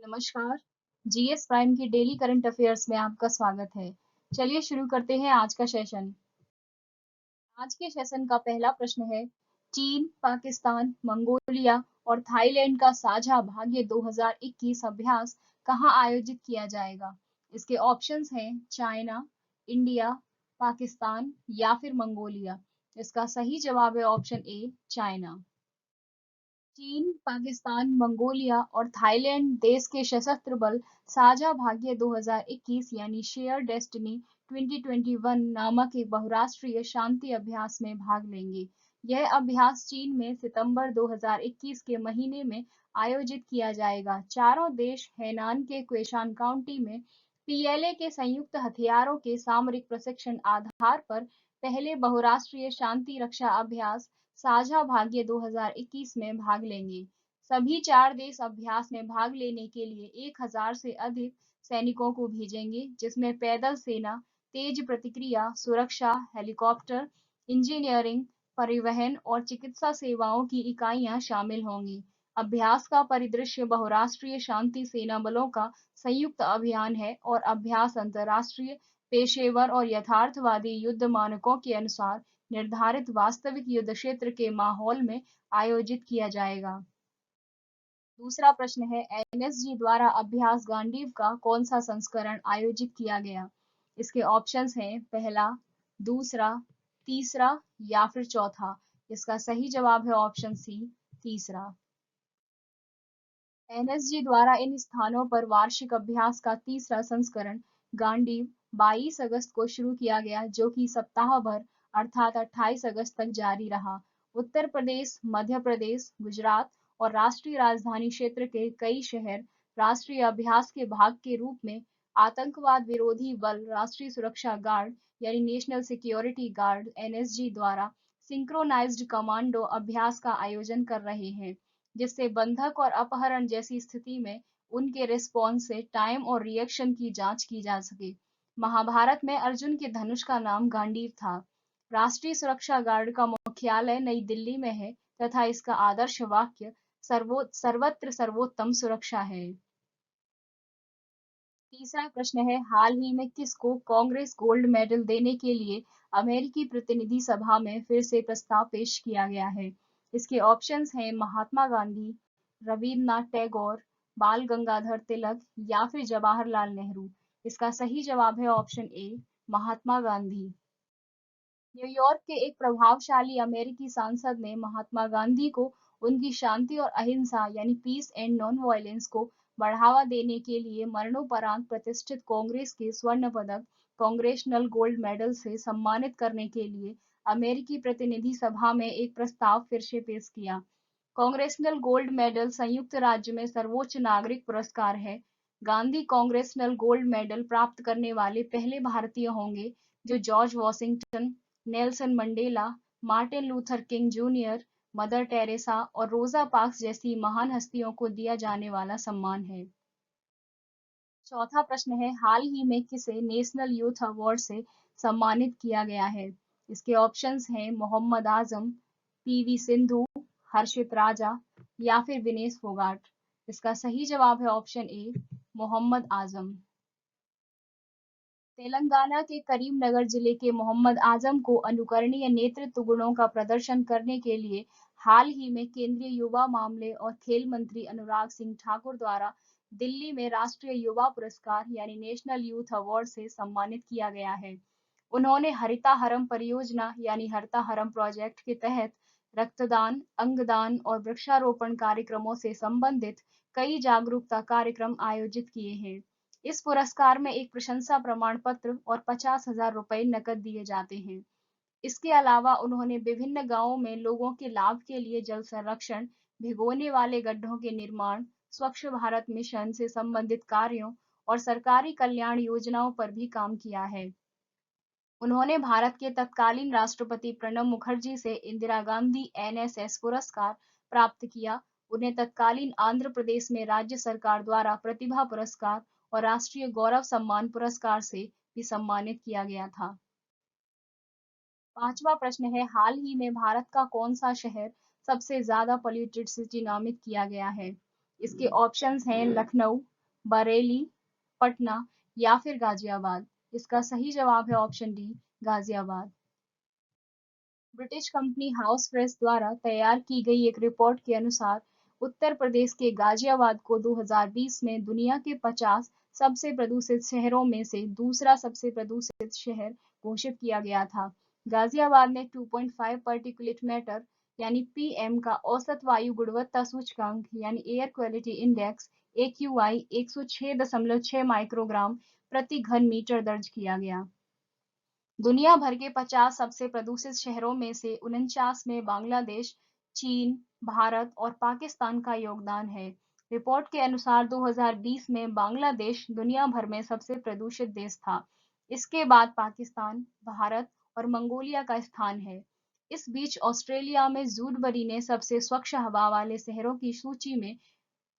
नमस्कार। GS prime की daily current affairs में आपका स्वागत है। चलिए शुरू करते हैं आज का सेशन। आज के सेशन का पहला प्रश्न है, चीन, पाकिस्तान, मंगोलिया और थाईलैंड का साझा भाग्य 2021 अभ्यास कहाँ आयोजित किया जाएगा? इसके ऑप्शंस हैं चाइना, इंडिया, पाकिस्तान या फिर मंगोलिया। इसका सही जवाब है ऑप्शन ए, चाइना। चीन, पाकिस्तान, मंगोलिया और थाईलैंड देश के सशस्त्र बल साझा भाग्य 2021 यानी शेयर डेस्टिनी 2021 नामक एक बहुराष्ट्रीय शांति अभ्यास में भाग लेंगे। यह अभ्यास चीन में सितंबर 2021 के महीने में आयोजित किया जाएगा। चारों देश हैनान के क्वेशान काउंटी में पीएलए के संयुक्त हथियारों के सामरिक प्रशिक्षण आधार पर पहले बहुराष्ट्रीय शांति रक्षा अभ्यास साझा भाग्य 2021 में भाग लेंगे। सभी चार देश अभ्यास में भाग लेने के लिए 1000 से अधिक सैनिकों को भेजेंगे, जिसमें पैदल सेना, तेज प्रतिक्रिया, सुरक्षा, हेलीकॉप्टर, इंजीनियरिंग, परिवहन और चिकित्सा सेवाओं की इकाइयां शामिल होंगी। अभ्यास का परिदृश्य बहुराष्ट्रीय शांति सेना बलों का संयुक्त अभियान है और अभ्यास अंतर्राष्ट्रीय, पेशेवर और यथार्थवादी युद्ध मानकों के अनुसार निर्धारित वास्तविक युद्ध क्षेत्र के माहौल में आयोजित किया जाएगा। दूसरा प्रश्न है, एनएसजी द्वारा अभ्यास गांडीव का कौन सा संस्करण आयोजित किया गया? इसके ऑप्शंस हैं पहला, दूसरा, तीसरा या फिर चौथा। इसका सही जवाब है ऑप्शन सी, तीसरा। एनएसजी द्वारा इन स्थानों पर वार्षिक अभ्यास का तीसरा संस्करण गांडीव 22 अगस्त को शुरू किया गया, जो कि सप्ताह भर अर्थात 28 अगस्त तक जारी रहा। उत्तर प्रदेश, मध्य प्रदेश, गुजरात और राष्ट्रीय राजधानी क्षेत्र के कई शहर राष्ट्रीय अभ्यास के भाग के रूप में आतंकवाद विरोधी बल राष्ट्रीय सुरक्षा गार्ड यानी नेशनल सिक्योरिटी गार्ड एनएसजी द्वारा सिंक्रोनाइज्ड कमांडो अभ्यास का आयोजन कर रहे हैं, जिससे बंधक और अपहरण जैसी स्थिति में उनके रिस्पॉन्स से टाइम और रिएक्शन की जांच की जा सके। महाभारत में अर्जुन के धनुष का नाम गांडीव था। राष्ट्रीय सुरक्षा गार्ड का मुख्यालय नई दिल्ली में है तथा इसका आदर्श वाक्य सर्वत्र सर्वोत्तम सुरक्षा है। तीसरा प्रश्न है, हाल ही में किसको कांग्रेस गोल्ड मेडल देने के लिए अमेरिकी प्रतिनिधि सभा में फिर से प्रस्ताव पेश किया गया है? इसके ऑप्शंस हैं महात्मा गांधी, रविन्द्रनाथ टैगोर, बाल गंगाधर तिलक या फिर जवाहरलाल नेहरू। इसका सही जवाब है option A, Mahatma Gandhi. New York के एक प्रभावशाली अमेरिकी सांसद ने महात्मा गांधी को उनकी शांति और अहिंसा यानी पीस एंड नॉन वायलेंस को बढ़ावा देने के लिए मरणोपरांत प्रतिष्ठित कांग्रेस के स्वर्ण पदक कांग्रेशनल गोल्ड मेडल से सम्मानित करने के लिए अमेरिकी प्रतिनिधि सभा में एक प्रस्ताव फिर से पेश किया। कांग्रेशनल गोल्ड मेडल संयुक्त राज्य में सर्वोच्च नागरिक पुरस्कार है। गांधी कांग्रेशनल गोल्ड मेडल प्राप्त करने वाले पहले भारतीय होंगे, जो George Washington, Nelson Mandela, Martin Luther king junior, mother Teresa और रोजा पार्क्स जैसी महान हस्तियों को दिया जाने वाला सम्मान है। चौथा प्रश्न है, हाल ही में किसे नेशनल यूथ अवार्ड से सम्मानित किया गया है? इसके ऑप्शंस हैं मोहम्मद आजम, पीवी सिंधु, हर्षित राजा या फिर विनेश फोगाट। इसका सही जवाब है ऑप्शन ए, मोहम्मद आजम। तेलंगाना के करीमनगर जिले के मोहम्मद आजम को अनुकरणीय नेतृत्व गुणों का प्रदर्शन करने के लिए हाल ही में केंद्रीय युवा मामले और खेल मंत्री अनुराग सिंह ठाकुर द्वारा दिल्ली में राष्ट्रीय युवा पुरस्कार यानी नेशनल यूथ अवार्ड से सम्मानित किया गया है। उन्होंने हरिताहरम परियोजना यानी हरिताहरम प्रोजेक्ट के तहत रक्तदान, अंगदान और वृक्षारोपण कार्यक्रमों से संबंधित कई जागरूकता कार्यक्रम आयोजित किए हैं। इस पुरस्कार में एक प्रशंसा प्रमाण पत्र और 50,000 रुपए नकद दिए जाते हैं। इसके अलावा उन्होंने विभिन्न गांवों में लोगों के लाभ के लिए जल संरक्षण, भिगोने वाले गड्ढों के निर्माण, स्वच्छ भारत मिशन से संबंधित कार्यों और सरकारी कल्याण योजनाओं पर भी काम किया है। उन्होंने भारत के तत्कालीन राष्ट्रपति प्रणब मुखर्जी से इंदिरा गांधी एनएसएस पुरस्कार प्राप्त किया। उन्हें तत्कालीन आंध्र प्रदेश में राज्य सरकार द्वारा प्रतिभा पुरस्कार और राष्ट्रीय गौरव सम्मान पुरस्कार से भी सम्मानित किया गया था। पांचवा प्रश्न है, हाल ही में भारत का कौन सा शहर सबसे ज्यादा पॉल्यूटेड सिटी नामित किया गया है? इसके ऑप्शंस हैं लखनऊ, बरेली, पटना या फिर गाजियाबाद? इसका सही जवाब है option D, Ghaziabad. British company house press द्वारा तैयार की गई एक रिपोर्ट के अनुसार उत्तर प्रदेश के गाजियाबाद को 2020 में दुनिया के 50 सबसे प्रदूषित शहरों में से दूसरा सबसे प्रदूषित शहर घोषित किया गया था। गाजियाबाद में 2.5 पार्टिकुलेट मैटर यानी पीएम का औसत वायु गुणवत्ता सूचकांक यानी air quality index AQI 106.6 microgram प्रति घन मीटर दर्ज किया गया। दुनिया भर के 50 सबसे प्रदूषित शहरों में से 49 में बांग्लादेश, चीन, भारत और पाकिस्तान का योगदान है। रिपोर्ट के अनुसार 2020 में बांग्लादेश दुनिया भर में सबसे प्रदूषित देश था। इसके बाद पाकिस्तान, भारत और मंगोलिया का स्थान है। इस बीच ऑस्ट्रेलिया में जूडबरी ने सबसे स्वच्छ हवा वाले शहरों की सूची में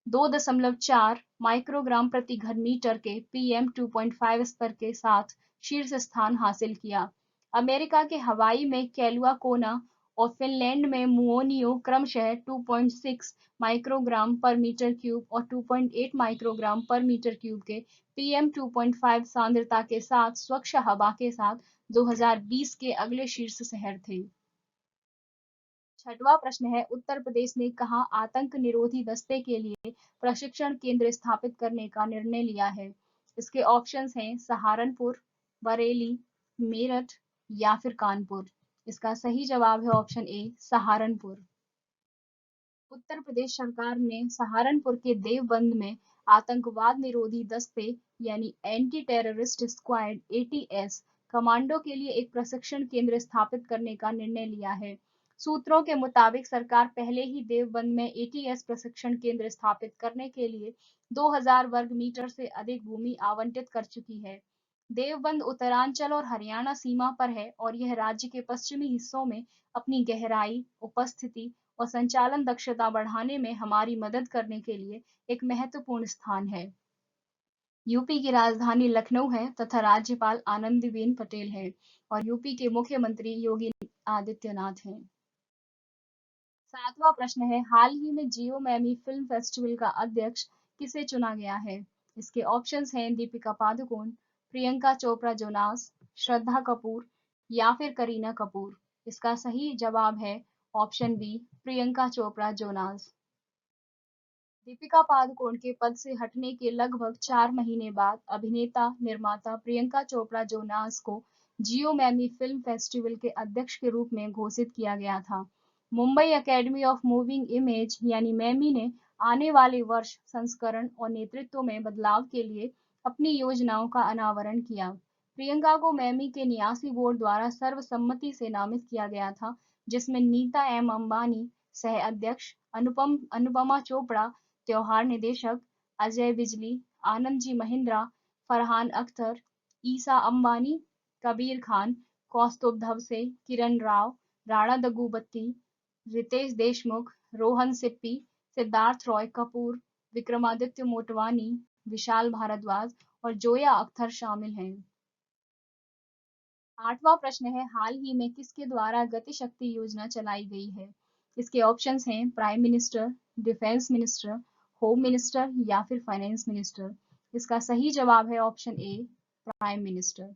2.4 माइक्रोग्राम प्रति घन मीटर के पीएम 2.5 स्तर के साथ शीर्ष स्थान हासिल किया। अमेरिका के हवाई में कैलुआ-कोना और फिनलैंड में मुओनियो क्रमशः 2.6 माइक्रोग्राम पर मीटर क्यूब और 2.8 माइक्रोग्राम पर मीटर क्यूब के पीएम 2.5 सांद्रता के साथ स्वच्छ हवा के साथ 2020 के अगले शीर्ष शहर थे। छठवां प्रश्न है, उत्तर प्रदेश ने कहाँ आतंक निरोधी दस्ते के लिए प्रशिक्षण केंद्र स्थापित करने का निर्णय लिया है? इसके ऑप्शंस हैं सहारनपुर, बरेली, मेरठ या फिर कानपुर। इसका सही जवाब है ऑप्शन ए, सहारनपुर। उत्तर प्रदेश सरकार ने सहारनपुर के देवबंद में आतंकवाद निरोधी दस्ते यानी anti terrorist squad ATS commando के लिए एक प्रशिक्षण केंद्र स्थापित करने का निर्णय लिया है। सूत्रों के मुताबिक सरकार पहले ही देवबंद में ATS प्रशिक्षण केंद्र स्थापित करने के लिए 2000 वर्ग मीटर से अधिक भूमि आवंटित कर चुकी है। देवबंद उत्तरांचल और हरियाणा सीमा पर है और यह राज्य के पश्चिमी हिस्सों में अपनी गहराई, उपस्थिति और संचालन दक्षता बढ़ाने में हमारी मदद करने के लिए एक महत्वपूर्ण स्थान है। यूपी की राजधानी लखनऊ है तथा राज्यपाल आनंदीबेन पटेल है और यूपी के मुख्यमंत्री योगी आदित्यनाथ हैं। सातवां प्रश्न है, हाल ही में जियो मैमी फिल्म फेस्टिवल का अध्यक्ष किसे चुना गया है? इसके ऑप्शंस हैं दीपिका पादुकोण, प्रियंका चोपड़ा जोनास, श्रद्धा कपूर या फिर करीना कपूर। इसका सही जवाब है option B, Priyanka Chopra Jonas. Deepika Padukone के पद से हटने के लगभग 4 महीने बाद अभिनेता निर्माता प्रियंका चोपड़ा जोनास को जियो मैमी फिल्म फेस्टिवल के अध्यक्ष के रूप में घोषित किया गया था। Mumbai academy of moving image यानी मैमी ने आने वाले वर्ष संस्करण और नेतृत्व में बदलाव के लिए अपनी योजनाओं का अनावरण किया। प्रियंका को मैमी के न्यासी बोर्ड द्वारा सर्वसम्मति से नामित किया गया था, जिसमें नीता एम अंबानी सह अध्यक्ष, अनुपमा चोपड़ा त्योहार निदेशक, अजय बिजली, आनंद जी महिंद्रा, फरहान अख्तर, ईसा अंबानी, कबीर खान, कौस्तुभ धवसे, किरण राव, राणा दग्गुबत्ती, रितेश देशमुख, रोहन सिप्पी, सिद्धार्थ रॉय कपूर, विक्रमादित्य मोटवानी, विशाल भारद्वाज और जोया अख्तर शामिल हैं। आठवां प्रश्न है, हाल ही में किसके द्वारा गति शक्ति योजना चलाई गई है? इसके ऑप्शंस हैं prime minister, defence minister, home minister या फिर फाइनेंस मिनिस्टर। इसका सही जवाब है ऑप्शन ए, प्राइम मिनिस्टर।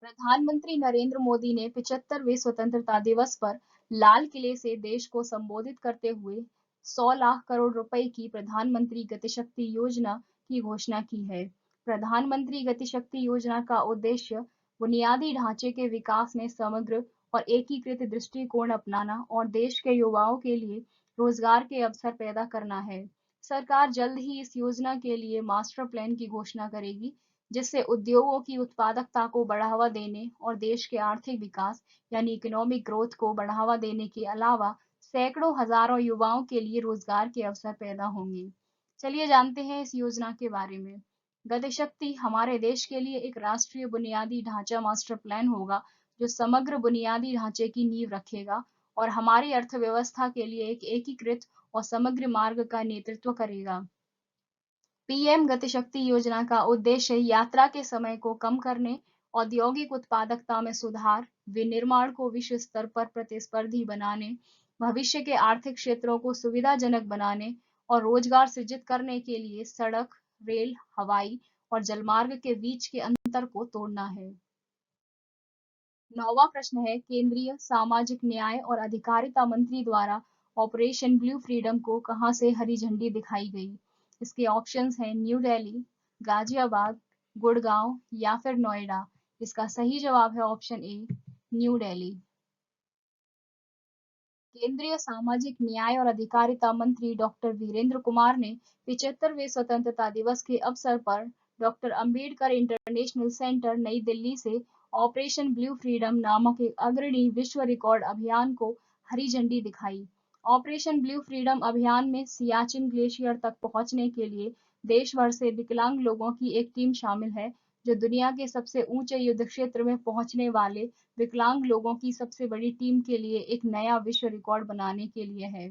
प्रधानमंत्री नरेंद्र मोदी ने 75वें स्वतंत्रता दिवस पर लाल किले से देश को संबोधित करते हुए 100 लाख करोड़ रुपए की प्रधानमंत्री गति शक्ति योजना की घोषणा की है। प्रधानमंत्री गति शक्ति योजना का उद्देश्य बुनियादी ढांचे के विकास में समग्र और एकीकृत दृष्टिकोण अपनाना और देश के युवाओं के लिए रोजगार के अवसर पैदा करना है। सरकार जल्द ही इस योजना के लिए मास्टर प्लान की घोषणा करेगी, जिससे उद्योगों की उत्पादकता को बढ़ावा देने और देश के आर्थिक विकास यानी इकोनॉमिक ग्रोथ को बढ़ावा देने के अलावा सैकड़ों हजारों युवाओं के लिए रोजगार के अवसर पैदा होंगे। चलिए जानते हैं इस योजना के बारे में। गति शक्ति हमारे देश के लिए एक राष्ट्रीय बुनियादी ढांचा मास्टर प्लान होगा, जो समग्र बुनियादी ढांचे की नींव रखेगा और हमारी अर्थव्यवस्था के लिए एक एकीकृत और समग्र मार्ग का नेतृत्व करेगा। पीएम गति शक्ति योजना का उद्देश्य यात्रा के समय को कम करने, औद्योगिक उत्पादकता में सुधार, विनिर्माण को विश्व स्तर पर प्रतिस्पर्धी बनाने, भविष्य के आर्थिक क्षेत्रों को सुविधाजनक बनाने और रोजगार सृजित करने के लिए सड़क, रेल, हवाई और जलमार्ग के बीच के अंतर को तोड़ना है। 9वां प्रश्न है, केंद्रीय सामाजिक न्याय और अधिकारिता मंत्री द्वारा ऑपरेशन ब्लू फ्रीडम को कहां से हरी झंडी दिखाई गई? इसके ऑप्शंस हैं न्यू दिल्ली, गाजियाबाद, गुड़गांव या फिर नोएडा। इसका सही जवाब है ऑप्शन ए, न्यू दिल्ली। केंद्रीय सामाजिक न्याय और अधिकारिता मंत्री डॉक्टर वीरेंद्र कुमार ने 75वें स्वतंत्रता दिवस के अवसर पर डॉक्टर अंबेडकर इंटरनेशनल सेंटर नई दिल्ली से ऑपरेशन ब्लू फ्रीडम नामक एक अग्रणी विश्व रिकॉर्ड अभियान को हरी झंडी दिखाई। ऑपरेशन ब्लू फ्रीडम अभियान में सियाचिन ग्लेशियर तक पहुंचने के लिए देश भर से विकलांग लोगों की एक टीम शामिल है, जो दुनिया के सबसे ऊंचे युद्ध क्षेत्र में पहुंचने वाले विकलांग लोगों की सबसे बड़ी टीम के लिए एक नया विश्व रिकॉर्ड बनाने के लिए है।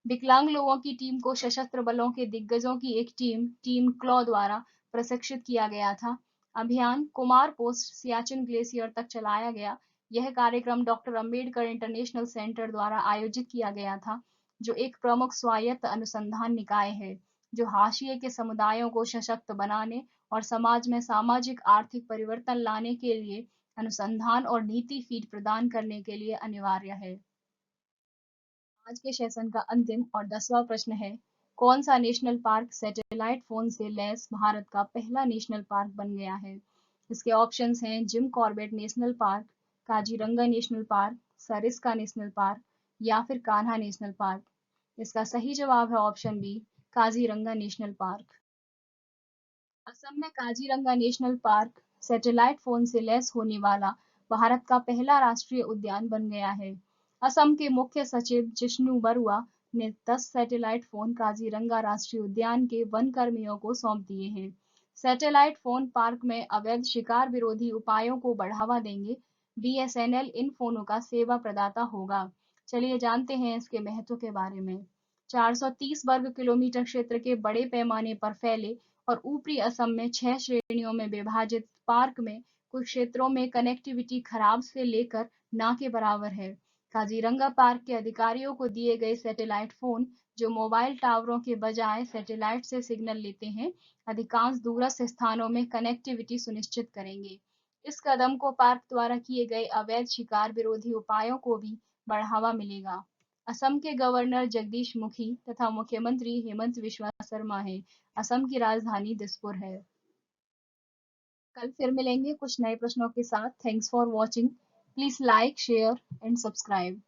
विकलांग लोगों की टीम को सशस्त्र बलों के दिग्गजों की एक टीम टीम क्लॉ द्वारा प्रशिक्षित किया गया था। अभियान कुमार पोस्ट सियाचिन ग्लेशियर तक चलाया गया। यह कार्यक्रम डॉक्टर अंबेडकर इंटरनेशनल सेंटर द्वारा आयोजित किया गया था, जो एक प्रमुख स्वायत्त अनुसंधान निकाय है, जो हाशिए के समुदायों को सशक्त बनाने और समाज में सामाजिक आर्थिक परिवर्तन लाने के लिए अनुसंधान और नीति फीड प्रदान करने के लिए अनिवार्य है। आज के सेशन का अंतिम और 10वां प्रश्न है, कौन सा नेशनल पार्क सैटेलाइट फोन से लैस भारत का पहला नेशनल पार्क बन गया है? इसके ऑप्शंस हैं Jim Corbett national park, Kaziranga national park, Sariska national park या फिर कान्हा नेशनल पार्क। इसका सही जवाब है option B, Kaziranga national park. Assam में Kaziranga national park satellite phone से लैस होने वाला भारत का पहला राष्ट्रीय उद्यान बन गया है। असम के मुख्य सचिव जिष्णु बरुआ ने 10 सैटेलाइट फोन काजीरंगा राष्ट्रीय उद्यान के वन कर्मियों को सौंप दिए हैं। सैटेलाइट फोन पार्क में अवैध शिकार विरोधी उपायों को बढ़ावा देंगे। बीएसएनएल इन फोनों का सेवा प्रदाता होगा। चलिए जानते हैं इसके महत्व के बारे में। 430 वर्ग किलोमीटर क्षेत्र के बड़े पैमाने पर फैले और ऊपरी असम में 6 श्रेणियों में विभाजित पार्क में कुछ क्षेत्रों में कनेक्टिविटी खराब से लेकर ना के बराबर है। काजीरंगा पार्क के अधिकारियों को दिए गए सैटेलाइट फोन, जो मोबाइल टावरों के बजाय सैटेलाइट से सिग्नल लेते हैं, अधिकांश दूरस्थ स्थानों में कनेक्टिविटी सुनिश्चित करेंगे। इस कदम को पार्क द्वारा किए गए अवैध शिकार विरोधी उपायों को भी बढ़ावा मिलेगा। असम के गवर्नर जगदीश मुखी तथा मुख्यमंत्री हेमंत विश्वा शर्मा है। असम की राजधानी दिसपुर है। कल फिर मिलेंगे कुछ नए प्रश्नों के साथ। Thanks for watching. Please like, share and subscribe.